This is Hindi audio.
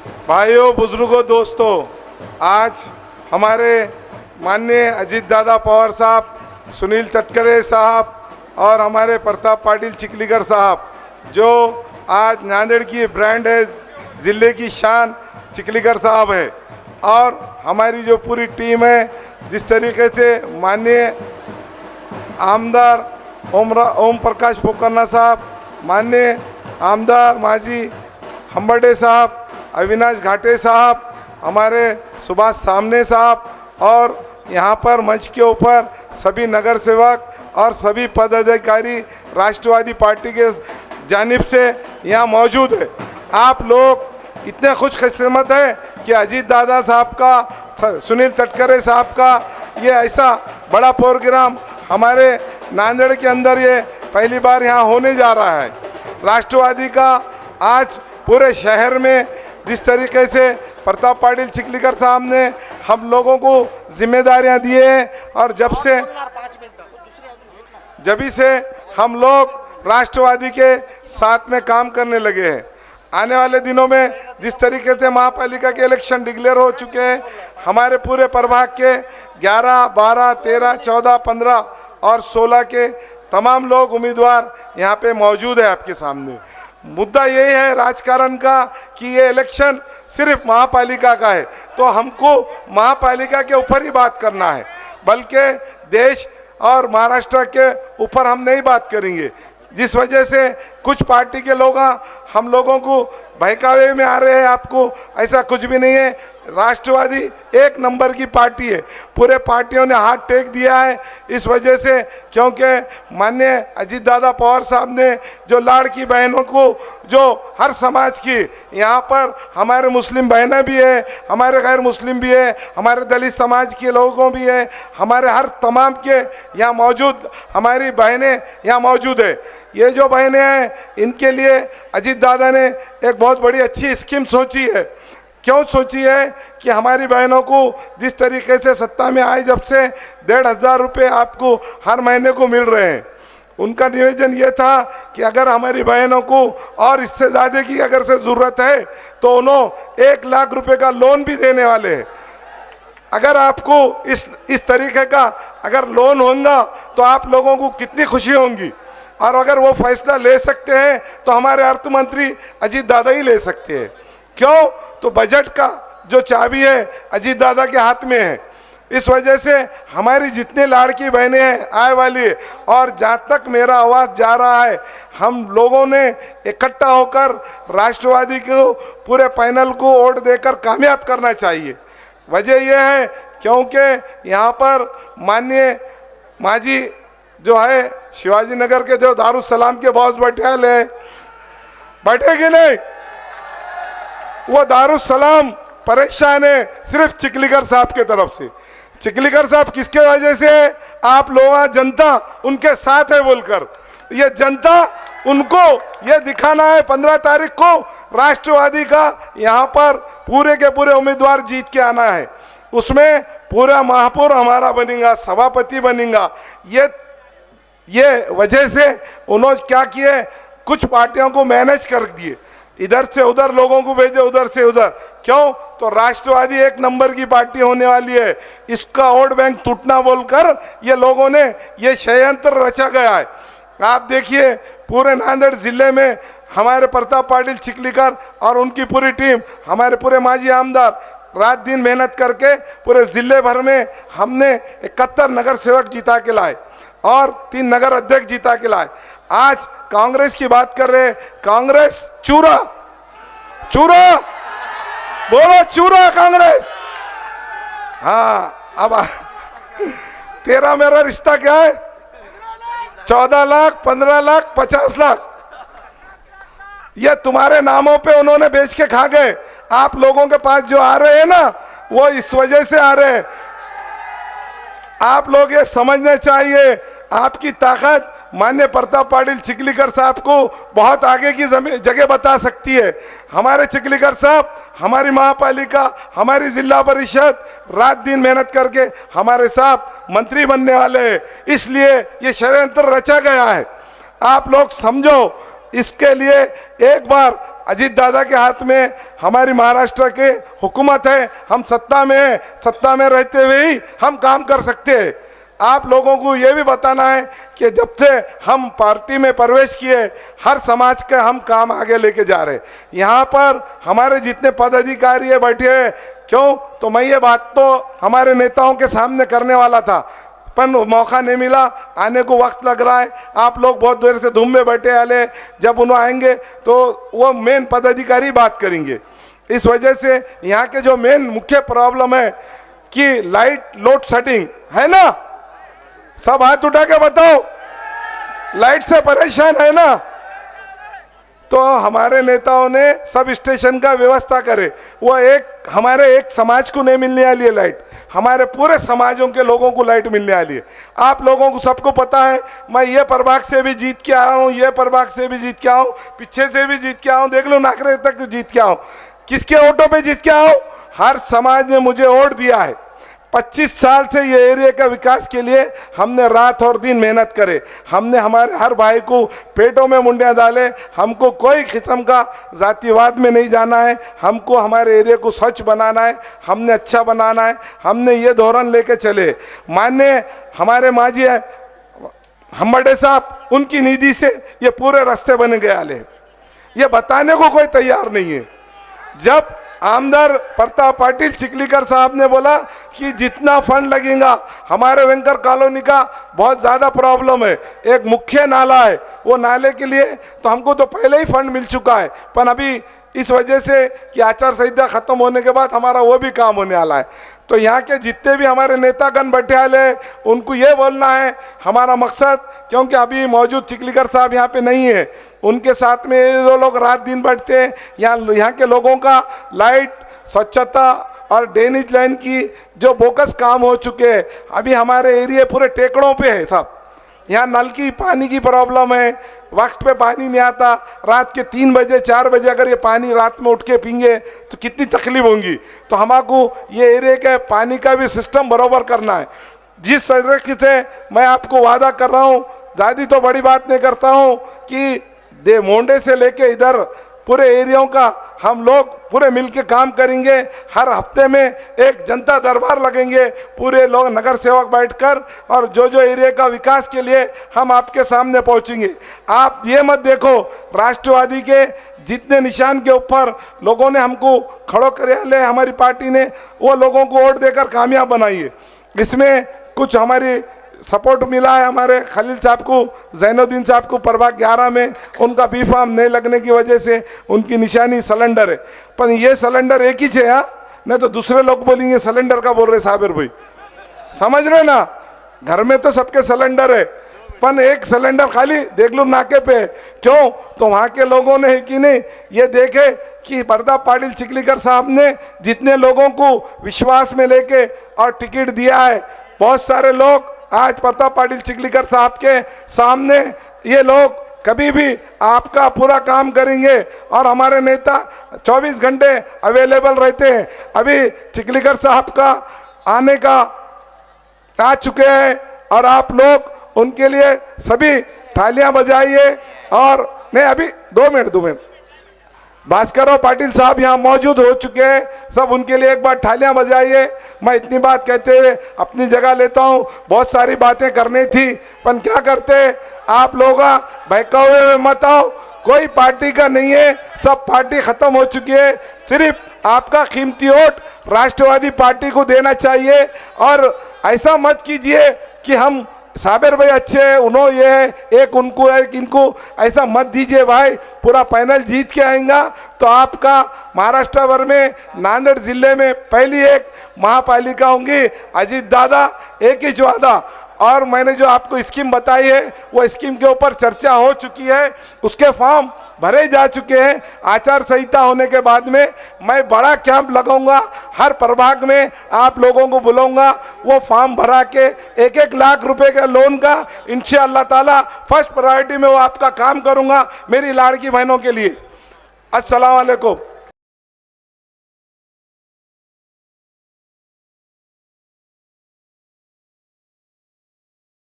भाइयों, बुजुर्गों, दोस्तों, आज हमारे माननीय अजीत दादा पवार साहब, सुनील तटकरे साहब और हमारे प्रताप पाटिल चिखलीकर साहब, जो आज नांदेड़ की ब्रांड है, ज़िले की शान चिखलीकर साहब है, और हमारी जो पूरी टीम है, जिस तरीके से माननीय आमदार ओम प्रकाश पोकरना साहब, माननीय आमदार माजी हम्बर्डे साहब, अविनाश घाटे साहब, हमारे सुभाष सामने साहब, और यहाँ पर मंच के ऊपर सभी नगर सेवक और सभी पदाधिकारी राष्ट्रवादी पार्टी के जानिब से यहाँ मौजूद है। आप लोग इतने खुशकिस्मत हैं कि अजीत दादा साहब का, सुनील तटकरे साहब का ये ऐसा बड़ा प्रोग्राम हमारे नांदेड़ के अंदर ये पहली बार यहाँ होने जा रहा है। राष्ट्रवादी का आज पूरे शहर में जिस तरीके से प्रताप पाटिल चिखलीकर साहब ने हम लोगों को जिम्मेदारियां दी हैं, और जब से हम लोग राष्ट्रवादी के साथ में काम करने लगे हैं। आने वाले दिनों में जिस तरीके से महापालिका के इलेक्शन डिक्लेयर हो चुके हैं, हमारे पूरे प्रभाग के 11, 12, 13, 14, 15 और 16 के तमाम लोग उम्मीदवार यहाँ पे मौजूद है आपके सामने। मुद्दा यही है राजकारण का कि ये इलेक्शन सिर्फ महापालिका का है, तो हमको महापालिका के ऊपर ही बात करना है, बल्कि देश और महाराष्ट्र के ऊपर हम नहीं बात करेंगे। जिस वजह से कुछ पार्टी के लोग हम लोगों को बहकावे में आ रहे हैं, आपको ऐसा कुछ भी नहीं है। राष्ट्रवादी एक नंबर की पार्टी है, पूरे पार्टियों ने हाथ टेक दिया है इस वजह से, क्योंकि माननीय अजीत दादा पवार साहब ने जो लाड़की बहनों को, जो हर समाज की, यहाँ पर हमारे मुस्लिम बहनें भी है, हमारे गैर मुस्लिम भी है, हमारे दलित समाज के लोगों भी है, हमारे हर तमाम के यहाँ मौजूद हमारी बहनें यहाँ मौजूद है। ये जो बहनें हैं, इनके लिए अजीत दादा ने एक बहुत बड़ी अच्छी स्कीम सोची है। क्यों सोची है कि हमारी बहनों को जिस तरीके से सत्ता में आए जब से 1,500 रुपये आपको हर महीने को मिल रहे हैं, उनका निवेदन ये था कि अगर हमारी बहनों को और इससे ज़्यादा की अगर से ज़रूरत है तो उन्होंने 1 लाख रुपए का लोन भी देने वाले हैं। अगर आपको इस तरीके का अगर लोन होगा तो आप लोगों को कितनी खुशी होगी, और अगर वो फैसला ले सकते हैं तो हमारे अर्थ मंत्री अजीत दादा ही ले सकते हैं। क्यों? तो बजट का जो चाबी है अजीत दादा के हाथ में है। इस वजह से हमारी जितने लाड़की बहनें हैं आए वाली है, और जहाँ तक मेरा आवाज़ जा रहा है, हम लोगों ने इकट्ठा होकर राष्ट्रवादी को पूरे पैनल को वोट देकर कामयाब करना चाहिए। वजह यह है क्योंकि यहाँ पर माननीय माजी जो है शिवाजी नगर के जो दारुसलाम के बॉस बैठे कि नहीं, वो दारुसलाम परेशान है सिर्फ चिखलीकर साहब के तरफ से। चिखलीकर साहब किसके वजह से? आप लोग, जनता उनके साथ है बोलकर, ये जनता उनको ये दिखाना है 15 तारीख को राष्ट्रवादी का यहाँ पर पूरे के पूरे उम्मीदवार जीत के आना है। उसमें पूरा महापौर हमारा बनेगा, सभापति बनेगा। ये वजह से उन्होंने क्या किए, कुछ पार्टियों को मैनेज कर दिए, इधर से उधर लोगों को भेजे, उधर से उधर। क्यों? तो राष्ट्रवादी एक नंबर की पार्टी होने वाली है, इसका वोट बैंक टूटना बोलकर ये लोगों ने ये षड्यंत्र रचा गया है। आप देखिए पूरे नांदेड़ जिले में हमारे प्रताप पाटिल चिखलीकर और उनकी पूरी टीम, हमारे पूरे माजी आमदार रात दिन मेहनत करके पूरे जिले भर में हमने 71 नगर सेवक जिता के लाए और 3 नगर अध्यक्ष जिता के लाए। आज कांग्रेस की बात कर रहे हैं, कांग्रेस चूरा बोलो, चूरा कांग्रेस। हाँ, अब तेरा मेरा रिश्ता क्या है? 14 लाख, 15 लाख, 50 लाख ये तुम्हारे नामों पे उन्होंने बेच के खा गए। आप लोगों के पास जो आ रहे हैं ना, वो इस वजह से आ रहे हैं। आप लोग ये समझना चाहिए, आपकी ताकत माननीय प्रताप पाटिल चिखलीकर साहब को बहुत आगे की जगह बता सकती है। हमारे चिखलीकर साहब हमारी महापालिका, हमारी जिला परिषद रात दिन मेहनत करके हमारे साहब मंत्री बनने वाले हैं, इसलिए ये षड्यंत्र रचा गया है। आप लोग समझो, इसके लिए एक बार अजीत दादा के हाथ में हमारी महाराष्ट्र के हुकूमत है, हम सत्ता में है, सत्ता में रहते हुए ही हम काम कर सकते हैं। आप लोगों को ये भी बताना है कि जब से हम पार्टी में प्रवेश किए, हर समाज का हम काम आगे लेके जा रहे हैं। यहाँ पर हमारे जितने पदाधिकारी है बैठे हैं, क्यों तो मैं ये बात तो हमारे नेताओं के सामने करने वाला था, पर मौका नहीं मिला, आने को वक्त लग रहा है। आप लोग बहुत देर से धूम में बैठे आले, जब उन्होंने आएंगे तो वो मेन पदाधिकारी बात करेंगे। इस वजह से यहाँ के जो मेन मुख्य प्रॉब्लम है कि लाइट लोड शेडिंग है ना, सब हाथ उठा के बताओ, लाइट से परेशान है ना, तो हमारे नेताओं ने सब स्टेशन का व्यवस्था करे। वो एक हमारे एक समाज को नहीं मिलने वाली है लाइट, हमारे पूरे समाजों के लोगों को लाइट मिलने वाली है। आप लोगों को सबको पता है, मैं ये प्रभाग से भी जीत के आया हूँ, ये प्रभाग से भी जीत के आया हूँ, पीछे से भी जीत के आया हूँ, देख लो नाकरे तक जीत के आया हूँ। किसके वोटों पे जीत के आया हूँ? हर समाज ने मुझे वोट दिया है। 25 साल से ये एरिया का विकास के लिए हमने रात और दिन मेहनत करे, हमने हमारे हर भाई को पेटों में मुंडियां डाले। हमको कोई किस्म का जातिवाद में नहीं जाना है, हमको हमारे एरिया को स्वच्छ बनाना है, हमने अच्छा बनाना है। हमने ये धोरण लेके चले। माननीय हमारे मांझी है हम्बड़े साहब, उनकी निधि से ये पूरे रास्ते बन गए आले, ये बताने को कोई तैयार नहीं है। जब आमदार प्रताप पाटिल चिखलीकर साहब ने बोला कि जितना फंड लगेगा, हमारे वेंकर कॉलोनी का बहुत ज़्यादा प्रॉब्लम है, एक मुख्य नाला है, वो नाले के लिए तो हमको तो पहले ही फंड मिल चुका है, पर अभी इस वजह से कि आचार संहिता खत्म होने के बाद हमारा वो भी काम होने वाला है। तो यहाँ के जितने भी हमारे नेतागण बैठे वाले, उनको ये बोलना है हमारा मकसद, क्योंकि अभी मौजूद चिखलीकर साहब यहाँ पे नहीं है, उनके साथ में जो लोग रात दिन बैठते हैं, यहाँ के लोगों का लाइट, स्वच्छता और ड्रेनेज लाइन की जो बोकस काम हो चुके हैं। अभी हमारे एरिया पूरे टेकड़ों पे है साहब, यहाँ नल की पानी की प्रॉब्लम है, वक्त पे पानी नहीं आता। रात के 3 बजे 4 बजे अगर ये पानी रात में उठ के पीएंगे तो कितनी तकलीफ होंगी। तो हमको ये एरिया के पानी का भी सिस्टम बराबर करना है। जिस तरीके से मैं आपको वादा कर रहा हूँ, ज़्यादा तो बड़ी बात नहीं करता हूँ कि मोंडे से लेके इधर पूरे एरियाओं का हम लोग पूरे मिलके काम करेंगे। हर हफ्ते में एक जनता दरबार लगेंगे, पूरे लोग नगर सेवक बैठकर, और जो जो एरिया का विकास के लिए हम आपके सामने पहुंचेंगे। आप ये मत देखो राष्ट्रवादी के जितने निशान के ऊपर लोगों ने हमको खड़ो करे, हमारी पार्टी ने वो लोगों को वोट देकर कामयाब बनाई है। इसमें कुछ हमारी सपोर्ट मिला है हमारे खलील साहब को, जैनुद्दीन साहब को प्रभाग 11 में उनका बी फार्म नहीं लगने की वजह से उनकी निशानी सिलेंडर है। पर ये सिलेंडर एक ही है, हाँ, नहीं तो दूसरे लोग बोलेंगे सिलेंडर का बोल रहे साबिर भाई, समझ रहे ना। घर में तो सबके सिलेंडर है, पर एक सिलेंडर खाली देख लो नाके पे, क्यों तो वहाँ के लोगों ने कि नहीं ये देखे कि प्रताप पाटिल चिखलीकर साहब ने जितने लोगों को विश्वास में लेके और टिकट दिया है, बहुत सारे लोग आज प्रताप पाटिल चिखलीकर साहब के सामने ये लोग कभी भी आपका पूरा काम करेंगे, और हमारे नेता 24 घंटे अवेलेबल रहते हैं। अभी चिखलीकर साहब का आने का आ चुके हैं, और आप लोग उनके लिए सभी थालियां बजाइए। और नहीं, अभी 2 मिनट भास्कर पाटिल साहब यहाँ मौजूद हो चुके हैं, सब उनके लिए एक बार थालियां बजाइए। मैं इतनी बात कहते हुए अपनी जगह लेता हूँ, बहुत सारी बातें करनी थी, पर क्या करते आप लोग बहकावे में मत आओ, कोई पार्टी का नहीं है, सब पार्टी खत्म हो चुकी है। सिर्फ आपका कीमती वोट राष्ट्रवादी पार्टी को देना चाहिए। और ऐसा मत कीजिए कि हम साबिर भाई अच्छे हैं, उन्होंने ये है, एक उनको है, एक इनको, ऐसा मत दीजिए भाई। पूरा पैनल जीत के आएगा तो आपका महाराष्ट्र भर में नांदेड़ जिले में पहली एक महापालिका होंगी। अजीत दादा एक ही वादा, और मैंने जो आपको स्कीम बताई है वो स्कीम के ऊपर चर्चा हो चुकी है, उसके फॉर्म भरे जा चुके हैं। आचार संहिता होने के बाद में मैं बड़ा कैंप लगाऊंगा, हर प्रभाग में आप लोगों को बुलाऊंगा, वो फॉर्म भरा के 1-1 लाख रुपए के लोन का इंशाअल्लाह ताला फर्स्ट प्रायोरिटी में वो आपका काम करूंगा मेरी लाड़की बहनों के लिए। अस्सलाम वालेकुम।